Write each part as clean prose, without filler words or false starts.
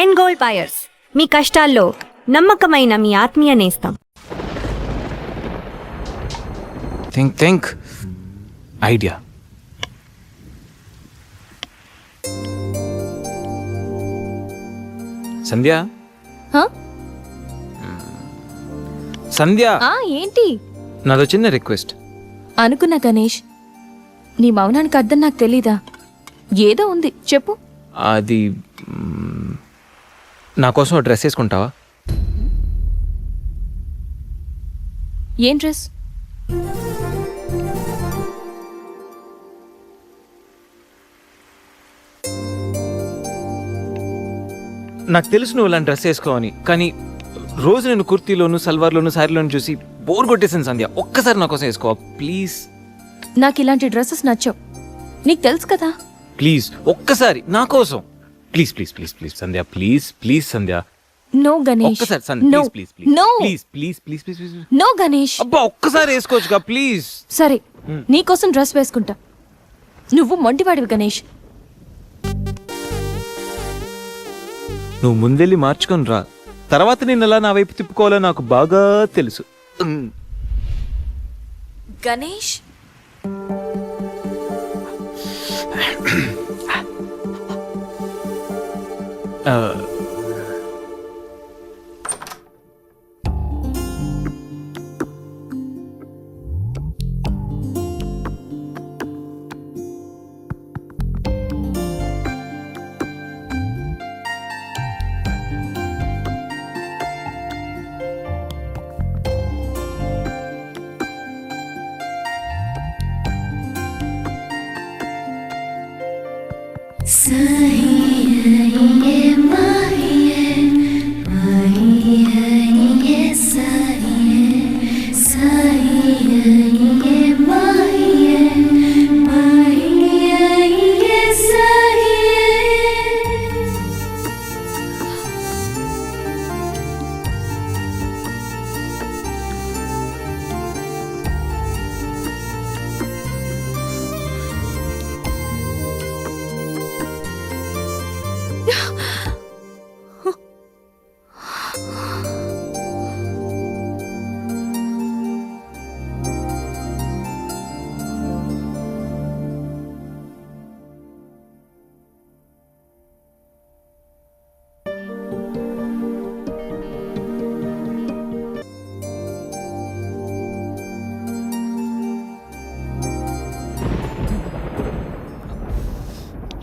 And gold buyers, మీ కష్టాల్లో నమ్మకమైన మీ ఆత్మీయ నేస్తం. Think idea. సంధ్య, సంధ్య, ఏంటి? నాదో చిన్న రిక్వెస్ట్. అనుకున్నా గణేష్, నీ మౌనానికి అర్థం నాకు తెలీదా? ఏదో ఉంది, చెప్పు. అది నా కోసం డ్రెస్ వేసుకుంటావా? ఏం డ్రెస్? నాకు తెలుసు నువ్వు ఇలాంటి డ్రెస్ వేసుకోవని, కానీ రోజు నేను కుర్తీలోను, సల్వార్లోను, శారీలోను చూసి బోర్ కొట్టేసాను. సంధ్య, ఒక్కసారి నా కోసం వేసుకోవా ప్లీజ్? నాకు ఇలాంటి డ్రెస్సెస్ నచ్చవు, నీకు తెలుసు కదా. ప్లీజ్ ఒక్కసారి నా కోసం, please please please please Sandhya, please please Sandhya. No Ganesh, ఒక్కసారి Sandhya, no, please please no, please please please please please. No Ganesh. అబ్బా ఒక్కసారి వేసుకోవచ్చుగా ప్లీజ్. సరే, నీకోసం డ్రెస్ వేసుకుంటా. నువ్వు మొండివాడివి గణేష్. నువ్వు ముందెళ్ళి మార్చుకొని రా, తర్వాత నేను ఎలా నా వైపు తిప్పుకోవాలో నాకు బాగా తెలుసు. Ganesh,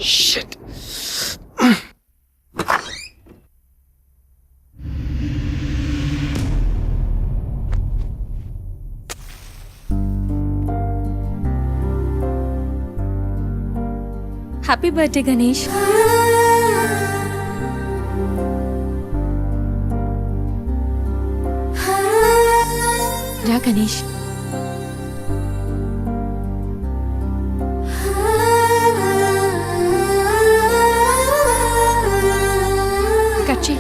Shit. Happy birthday Ganesh. రా గణేష్. కట్ చేయి.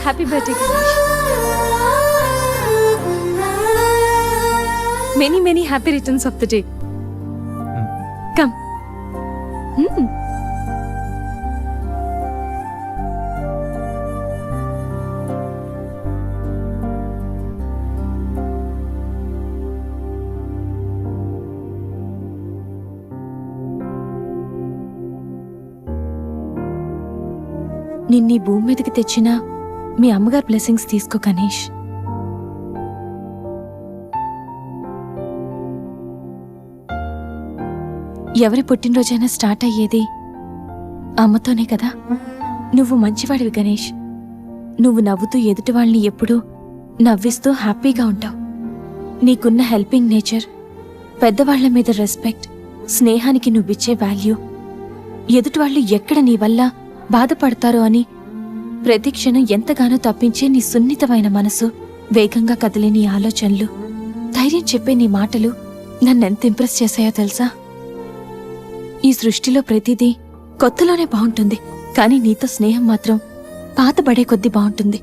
Happy birthday Ganesh. Many many happy returns of the day. Come. నిన్నీ భూమి మీదకి తెచ్చిన మీ అమ్మగారు బ్లెస్సింగ్స్ తీసుకో గణేష్. ఎవరి పుట్టినరోజైనా స్టార్ట్ అయ్యేది అమ్మతోనే కదా. నువ్వు మంచివాడివి గణేష్. నువ్వు నవ్వుతూ ఎదుటి వాళ్ళని ఎప్పుడూ నవ్విస్తూ హ్యాపీగా ఉంటావు. నీకున్న హెల్పింగ్ నేచర్, పెద్దవాళ్ల మీద రెస్పెక్ట్, స్నేహానికి నువ్విచ్చే వాల్యూ, ఎదుటి వాళ్ళు ఎక్కడ నీ వల్ల బాధపడతారో అని ప్రతి క్షణం ఎంతగానో తప్పించే నీ సున్నితమైన మనసు, వేగంగా కదిలే నీ ఆలోచనలు, ధైర్యం చెప్పే నీ మాటలు నన్నెంత ఇంప్రెస్ చేశాయో తెలుసా? ఈ సృష్టిలో ప్రతిదీ కొత్తలోనే బాగుంటుంది, కానీ నీతో స్నేహం మాత్రం పాతబడే కొద్దీ బాగుంటుంది.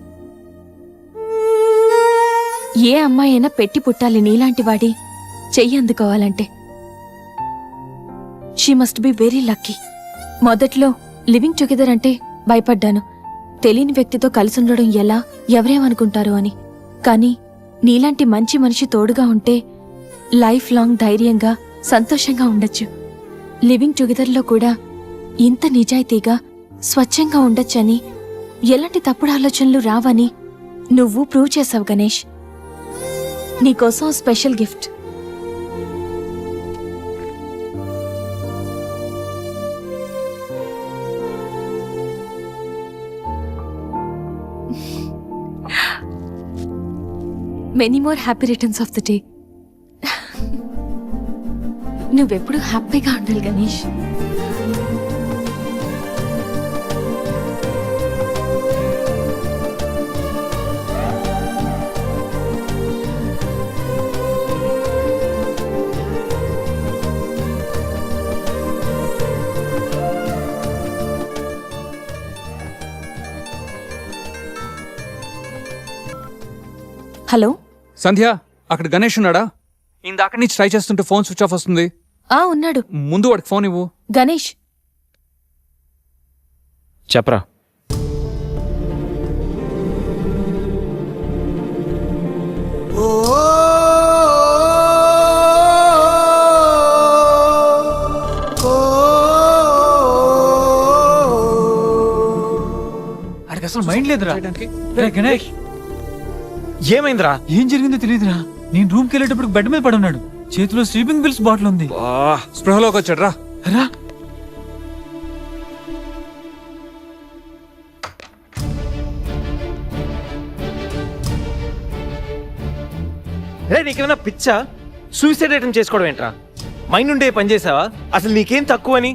ఏ అమ్మాయి అయినా పెట్టి పుట్టాలి నీలాంటి వాడి చెయ్యి అందుకోవాలంటే. She must be very lucky. మొదట్లో లివింగ్ టుగెదర్ అంటే భయపడ్డాను, తెలియని వ్యక్తితో కలిసుండడం ఎలా, ఎవరేమనుకుంటారు అని. కానీ నీలాంటి మంచి మనిషి తోడుగా ఉంటే లైఫ్ లాంగ్ ధైర్యంగా సంతోషంగా ఉండొచ్చు. లివింగ్ టుగెదర్లో కూడా ఇంత నిజాయితీగా స్వచ్ఛంగా ఉండొచ్చని, ఎలాంటి తప్పుడు ఆలోచనలు రావని నువ్వు ప్రూవ్ చేసావు గణేష్. నీకోసం special gift. Many more happy returns of the day. నువ్వెప్పుడు హ్యాపీగా ఉండాలి గణేష్. హలో సంధ్య, అక్కడ గణేష్ ఉన్నాడా? ఇందాక నుంచి ట్రై చేస్తుంటే ఫోన్ స్విచ్ ఆఫ్ వస్తుంది. ఉన్నాడు. ముందు వాడికి ఫోన్ ఇవ్వు. గణేష్, చెప్పరా. అడికి అసలు మైండ్ లేదురా. రే గణేష్, ఏమైందిరా? ఏం జరిగిందో తెలియదురా. నేను రూమ్కి వెళ్ళేటప్పుడు బెడ్ మీద పడున్నాడు, చేతిలో స్లీపింగ్ పిల్స్ బాటిల్ ఉంది. స్పృహలోకి వచ్చాడు రా. రా. రే, నీకేమైనా పిచ్చా? సూసైడ్ అటెంప్ట్ చేసుకోవడం ఏంట్రా? మైండ్ ఉండే పని చేసావా? అసలు నీకేం తక్కువని?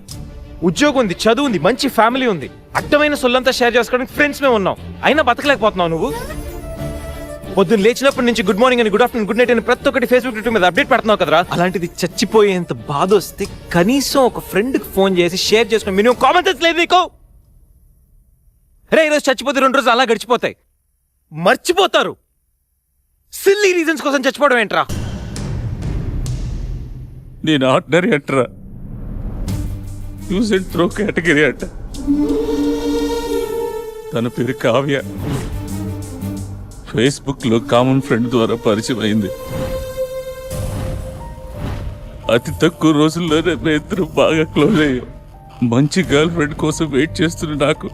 ఉద్యోగం ఉంది, చదువు ఉంది, మంచి ఫ్యామిలీ ఉంది, అడ్డమైన సొల్లంతా షేర్ చేసుకోవడానికి ఫ్రెండ్స్ మేము ఉన్నాం. అయినా బతకలేకపోతున్నావు నువ్వు. పొద్దున్న లేచినప్పటి నుంచి గుడ్ మార్నింగ్ అని, గుడ్ ఆఫ్టర్నూన్, గుడ్ నైట్ అని ప్రతి ఒక్కటి ఫేస్బుక్ ట్విట్టర్ మీద అప్డేట్ పెడుతున్నావు కదరా. అలాంటిది చచ్చిపోయేంత బాధ వస్తే కనీసం ఒక ఫ్రెండ్కి ఫోన్ చేసి షేర్ చేసుకుని మినిమం కామన్ సెన్స్ లేదు నీకు? రే, ఈరోజు చచ్చిపోతే 2 రోజులు అలా గడిచిపోతాయి, మర్చిపోతారు. సిల్లీ రీజన్స్ కోసం చచ్చిపోవడం ఏంట్రా? నేను ఆర్డినరీ అంటరా, యూజ్ అండ్ త్రో కేటగిరీ అంట. తన పేరు కావ్య, ఫేస్బుక్ లో కామన్ ఫ్రెండ్ ద్వారా పరిచయం అయింది. అతి తక్కువ రోజుల్లోనే మేము ఇద్దరు బాగా క్లోజ్ అయ్యాం. మంచి గర్ల్ ఫ్రెండ్ కోసం వెయిట్ చేస్తున్న నాకు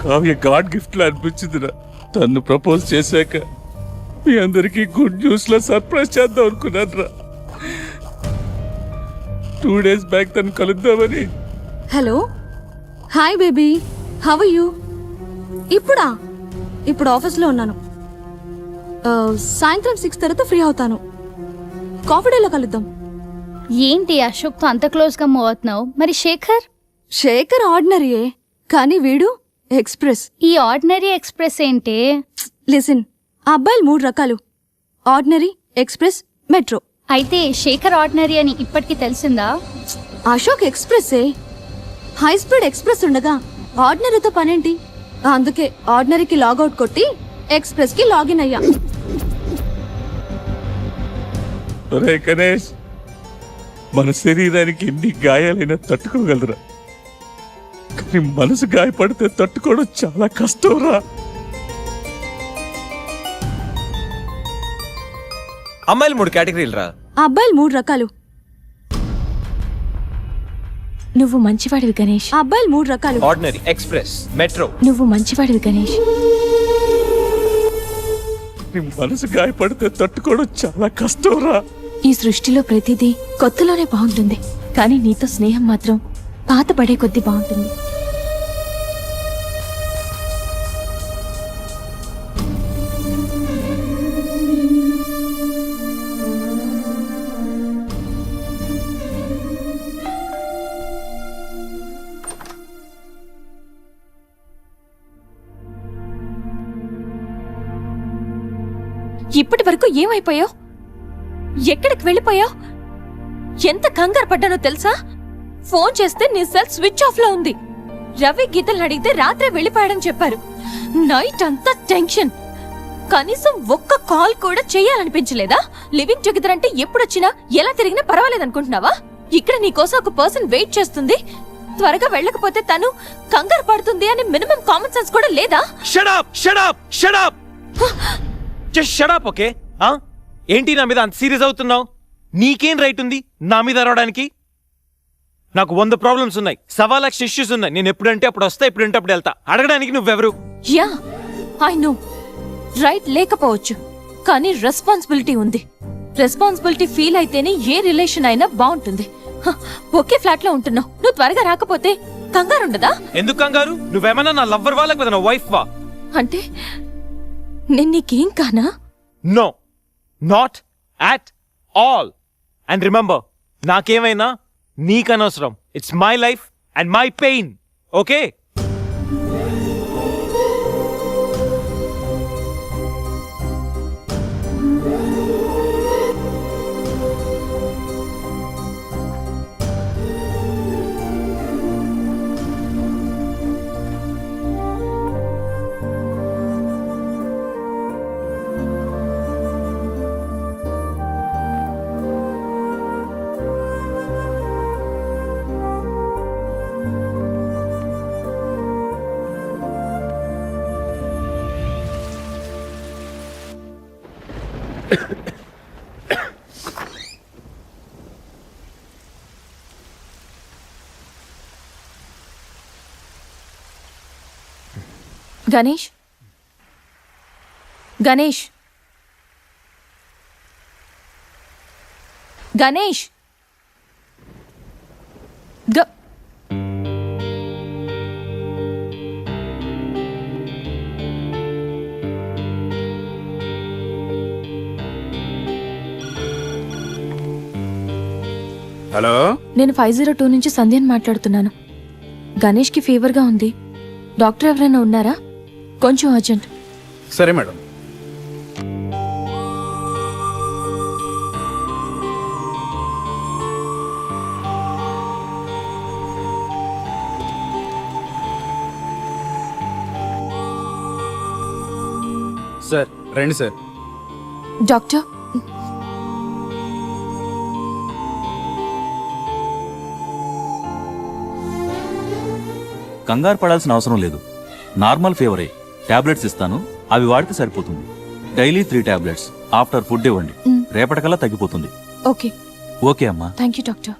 కావ్య గాడ్ గిఫ్ట్ లా అనిపించిందిరా. తను ప్రపోజ్ చేశాక మీ అందరికీ గుడ్ న్యూస్ లా సర్ప్రైజ్ చేద్దాం అనుకున్నాను రా. 2 days బ్యాక్ తను కలుద్దామని. Hello, hi baby, how are you? ఇప్పుడు ఆఫీస్లో ఉన్నాను. సాయంత్రం 6 తర్వాత ఫ్రీ అవుతాను. కాఫీ డేలో కలుద్దాం. ఏంటి అశోక్తో అంత క్లోజ్గా మూవ్ అవుతున్నావు? మరి శేఖర్ ఆర్డినరీయే, కానీ వీడు ఎక్స్ప్రెస్. ఈ ఆర్డినరీ ఎక్స్ప్రెస్ ఏంటి? లిసన్, ఆ అబ్బాయిలు 3 రకాలు: ఆర్డినరీ, ఎక్స్ప్రెస్, మెట్రో. అయితే శేఖర్ ఆర్డినరీ అని ఇప్పటికి తెలిసిందా? అశోక్ ఎక్స్ప్రెస్సే. హై స్పీడ్ ఎక్స్ప్రెస్ ఉండగా ఆర్డినరీతో పనేంటి? అందుకే ఆర్డినరీకి లాగౌట్ కొట్టి ఎక్స్ప్రెస్ కి లాగిన్ అయ్యా. ఒరే గణేష్, మన శరీరానికి ఎన్ని గాయాలైనా తట్టుకోగలరా, కానీ మనసు గాయపడితే తట్టుకోవడం చాలా కష్టం రా. అమ్మాయిలు 3 కేటగిరీలు రా. ఆ అబ్బాయిలు 3 రకాలు. నువ్వు మంచివాడివి గణేష్. ఆ అబ్బాయిలు 3 రకాలు: ఆర్డినరీ, ఎక్స్ప్రెస్, మెట్రో. నువ్వు మంచివాడివి గణేష్. నీ మనసు గాయపడితే తట్టుకోవడం చాలా కష్టం రా. ఈ సృష్టిలో ప్రతిదీ కొత్తలోనే బాగుంటుంది, కానీ నీతో స్నేహం మాత్రం పాత పడే కొద్దీ బాగుంటుంది. ఇప్పటి వరకు ఏమైపోయావు? ఎక్కడికి వెళ్ళిపోయావు? ఎంత కంగారు పడ్డానో తెలుసా? ఫోన్ చేస్తే నీ సెల్ స్విచ్ ఆఫ్ లో ఉంది. రవి గీతలు అడిగితే రాత్రే వెళ్ళిపోయాడని చెప్పారు. నైట్ అంతా టెన్షన్. కనీసం ఒక్క కాల్ కూడా చేయాలనిపించలేదా? లివింగ్ టుగెదర్ అంటే ఎప్పుడొచ్చినా ఎలా తిరిగినా పర్వాలేదనుకుంటున్నావా? ఇక్కడ నీకోసం ఒక పర్సన్ వెయిట్ చేస్తుంది, త్వరగా వెళ్ళకపోతే తను కంగారు పడుతుంది అని మినిమం కామన్ సెన్స్ కూడా లేదా? Shut up just shut up. ఓకే, ఏంటి నా మీద అంత సీరియస్ అవుతున్నావు? నీకేం రైట్ ఉంది నా మీద అరవడానికి? నాకు 100 ప్రాబ్లమ్స్ ఉన్నాయి, 1,00,000 ఇష్యూస్ ఉన్నాయి. నేను ఎప్పుడంటే అప్పుడు వస్తా, ఎప్పుడంటే అప్పుడు వెళ్తా. అడగడానికి నువ్వెవరు? యా ఐ నో, రైట్ లేకపోవచ్చు, కానీ రెస్పాన్సిబిలిటీ ఉంది. రెస్పాన్సిబిలిటీ ఫీల్ అయితేనే ఏ రిలేషన్ అయినా బాగుంటుంది. ఒకే ఫ్లాట్ లో ఉంటున్నావు, నువ్వు త్వరగా రాకపోతే కంగారు ఉండదా? ఎందుకు కంగారు? నువ్వేమన్నా నా లవ్వర్ వా లేకపోతే నా వైఫ్ వా? అంటే నేను నీకేం కానా? No, not at all. And remember, నాకేమైనా నీకనవసరం. It's my life and my pain. Okay? Ganesh, Ganesh, Ganesh, hello, నేను 502 నుంచి సంధ్యని మాట్లాడుతున్నాను. గణేష్కి ఫీవర్గా ఉంది, డాక్టర్ ఎవరైనా ఉన్నారా? కొంచెం అర్జెంట్. సరే మేడం. సార్ రండి సార్. డాక్టర్, కంగారు పడాల్సిన అవసరం లేదు. నార్మల్ ఫీవరే. టాబ్లెట్స్ ఇస్తాను, అవి వాడితే సరిపోతుంది. Daily 3 tablets. ఆఫ్టర్ ఫుడ్ ఇవ్వండి, రేపటికల్లా తగ్గిపోతుంది. ఓకే. ఓకే అమ్మా. Thank you doctor.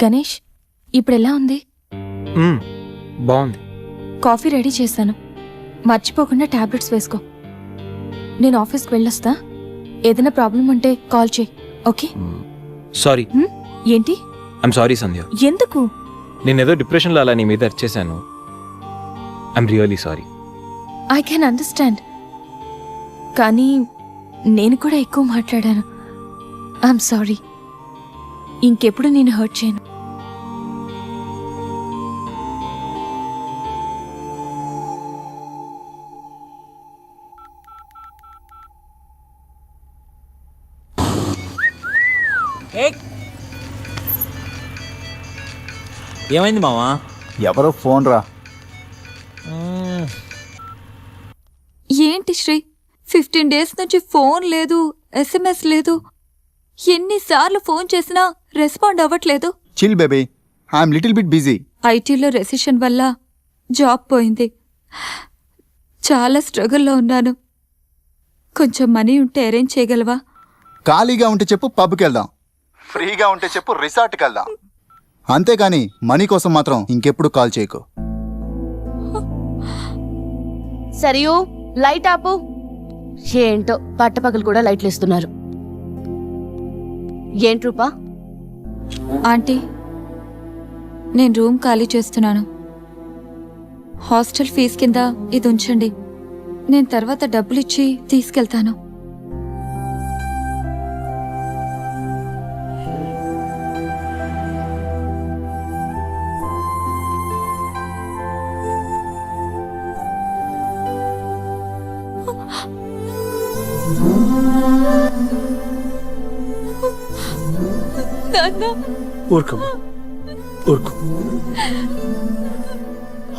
గణేష్, ఇప్పుడు ఎలా ఉంది? బాగుంది. కాఫీ రెడీ చేశాను, మర్చిపోకుండా టాబ్లెట్స్ వేసుకో. నేను ఆఫీస్కి వెళ్ళొస్తా, ఏదైనా ప్రాబ్లం ఉంటే కాల్ చేయి. ఓకే? సారీ. ఏంటి? I'm sorry Sandhya. ఎందుకు? నేనేదో డిప్రెషన్లో అలా నీ మీద అరిచేశాను. I'm really sorry. I can understand, కానీ నేను కూడా ఎక్కువ మాట్లాడాను. I'm sorry. ఇంకెప్పుడు నేను హర్ట్ చేయను. ఏమైంది మావా? ఎవరో ఫోన్ రా. ఏంటి శ్రీ, 15 డేస్ నుంచి ఫోన్ లేదు, SMS లేదు. ఎన్నిసార్లు ఫోన్ చేసినా రెస్పాండ్ అవ్వట్లేదు. Chill baby, I'm little bit busy. ఐటీలో రెసిషన్ వల్ల జాబ్ పోయింది. చాలా స్ట్రగుల్లో ఉన్నాను. కొంచెం మనీ ఉంటే అరేంజ్ చేయగలవా? ఖాళీగా ఉంటే చెప్పు, పబ్కి వెళ్దాం. ఫ్రీగా ఉంటే చెప్పు, రిసార్ట్కి వెళ్దాం. అంతేకాని మనీ కోసం మాత్రం ఇంకెప్పుడు కాల్ చేయకు. సరియు, లైట్ ఆపు. ఏంటో పట్టపగలు కూడా లైట్లు ఇస్తున్నారు. ఏంటి రూపా? ఆంటీ, నేను రూమ్ ఖాళీ చేస్తున్నాను. హాస్టల్ ఫీజు కింద ఇది ఉంచండి. నేను తర్వాత డబ్బులు ఇచ్చి తీసుకెళ్తాను. ఊరుకమ్మా ఊరుకు.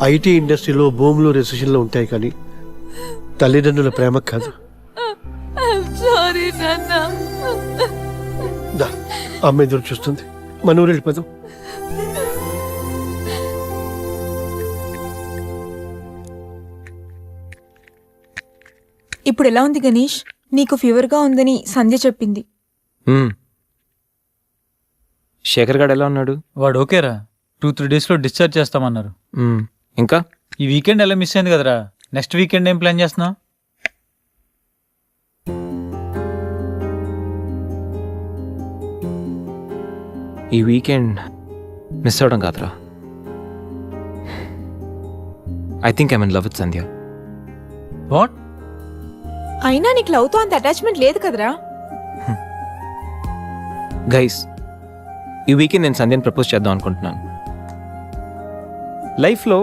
ఐటీ ఇండస్ట్రీలో భూములు రెసిషన్లో ఉంటాయి కానీ తల్లిదండ్రుల ప్రేమ కాదు. దా, అమ్మ ఎదురు చూస్తుంది. మన ఊరు వెళ్ళిపోదాం. ఇప్పుడు ఎలా ఉంది గణేష్? నీకు ఫీవర్గా ఉందని సంధ్య చెప్పింది. శేఖర్ గారు ఎలా ఉన్నాడు? వాడు ఓకేరా, 2-3 డేస్లో డిశ్చార్జ్ చేస్తామన్నారు. ఇంకా ఈ వీకెండ్ ఎలా మిస్ అయింది కదరా. నెక్స్ట్ వీకెండ్ ఏం ప్లాన్ చేస్తున్నావు? ఈ వీకెండ్ మిస్ అవడం కాదురా. I think I'm in love with Sandhya. What? అయినా నీకు లవ్తో అంత అటాచ్మెంట్ లేదు కదరా. గైస్, ఈ వీకెండ్ నేను సంధ్యని ప్రపోజ్ చేద్దాం అనుకుంటున్నాను. లైఫ్లో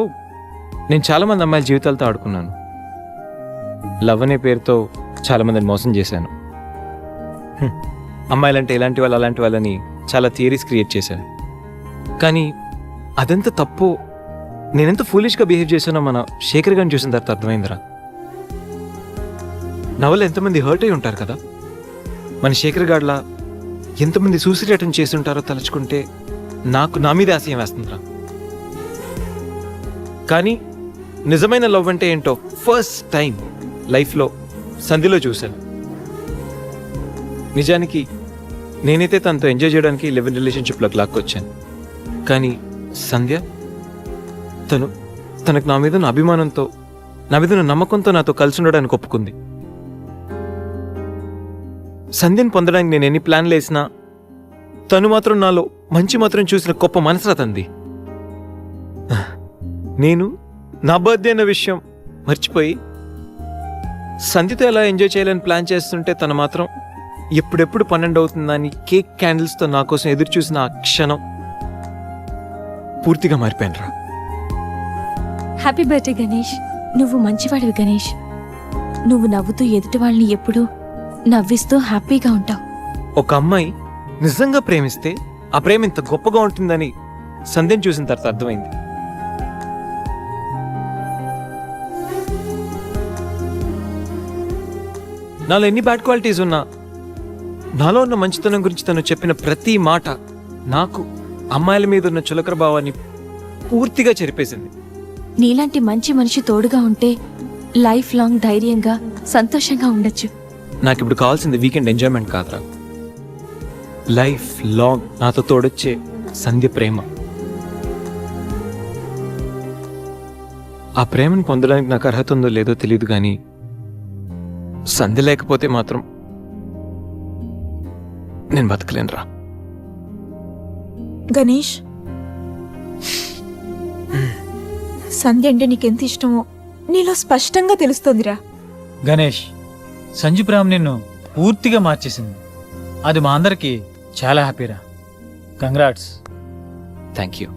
నేను చాలామంది అమ్మాయిల జీవితాలతో ఆడుకున్నాను. లవ్ అనే పేరుతో చాలామందిని మోసం చేశాను. అమ్మాయిలంటే ఇలాంటి వాళ్ళు అలాంటి వాళ్ళని చాలా థియరీస్ క్రియేట్ చేశాను. కానీ అదెంత తప్పు, నేనెంత ఫూలిష్గా బిహేవ్ చేశానో మన శేఖర్ గారిని చూసిన తర్వాత అర్థమైందిరా. నా వల్ల ఎంతమంది హర్ట్ అయి ఉంటారు కదా. మన శేఖర్ గారిలా ఎంతమంది సూసైడ్ అటెంప్ట్ చేసి ఉంటారో తలుచుకుంటే నాకు నా మీద ఆశయం వేస్తుందిరా. కానీ నిజమైన లవ్ అంటే ఏంటో ఫస్ట్ టైం లైఫ్లో సంధిలో చూశాను. నిజానికి నేనైతే తనతో ఎంజాయ్ చేయడానికి లివ్ ఇన్ రిలేషన్షిప్లోకి లాక్కొచ్చాను. కానీ సంధ్య తనకు నా మీద అభిమానంతో, నా మీద నమ్మకంతో నాతో కలిసి ఉండడానికి ఒప్పుకుంది. సంధ్యను పొందడానికి నేను ఎన్ని ప్లాన్లు వేసినా తను మాత్రం నాలో మంచి మాత్రం చూసిన గొప్ప మనసురా తంది. నేను నా బర్త్డే అన్న విషయం మర్చిపోయి సంధ్యతో ఎలా ఎంజాయ్ చేయాలని ప్లాన్ చేస్తుంటే తను మాత్రం ఎప్పుడెప్పుడు 12 అవుతుందని కేక్ క్యాండిల్స్తో నా కోసం ఎదురు చూసిన ఆ క్షణం పూర్తిగా మారిపోయాను రా. Happy birthday Ganesh. నువ్వు మంచివాడివి గణేష్. నువ్వు నవ్వుతూ ఎదుటి వాళ్ళని ఎప్పుడూ నవ్విస్తూ హ్యాపీగా ఉంటావు. ఒక అమ్మాయి నిజంగా ప్రేమిస్తే ఆ ప్రేమ ఇంత గొప్పగా ఉంటుందని సంధ్యను చూసిన తర్వాత అర్థమైంది. నాలో ఎన్ని బ్యాడ్ క్వాలిటీస్ ఉన్నా నాలో ఉన్న మంచితనం గురించి తను చెప్పిన ప్రతి మాట నాకు అమ్మాయిల మీద ఉన్న చులకర భావాన్ని పూర్తిగా చెరిపేసింది. నీలాంటి మంచి మనిషి తోడుగా ఉంటే లైఫ్ లాంగ్ ధైర్యంగా సంతోషంగా ఉండొచ్చు. నాకు ఇప్పుడు కావాల్సింది వీకెండ్ ఎంజాయ్మెంట్ కాదురా, లైఫ్ లాంగ్ నాతో తోడొచ్చే సంధ్య ప్రేమ. ఆ ప్రేమను పొందడానికి నాకు అర్హత ఉందో లేదో తెలియదు, కానీ సంధ్య లేకపోతే మాత్రం నేను బతకలేనురా. గణేష్, సంధ్య అంటే నీకెంత ఇష్టమో నీలో స్పష్టంగా తెలుస్తోందిరా. గణేష్, సంజు ప్రేమ నిన్ను పూర్తిగా మార్చేసింది. అది మా అందరికి చాలా హ్యాపీరా. కంగ్రాట్స్. Thank you.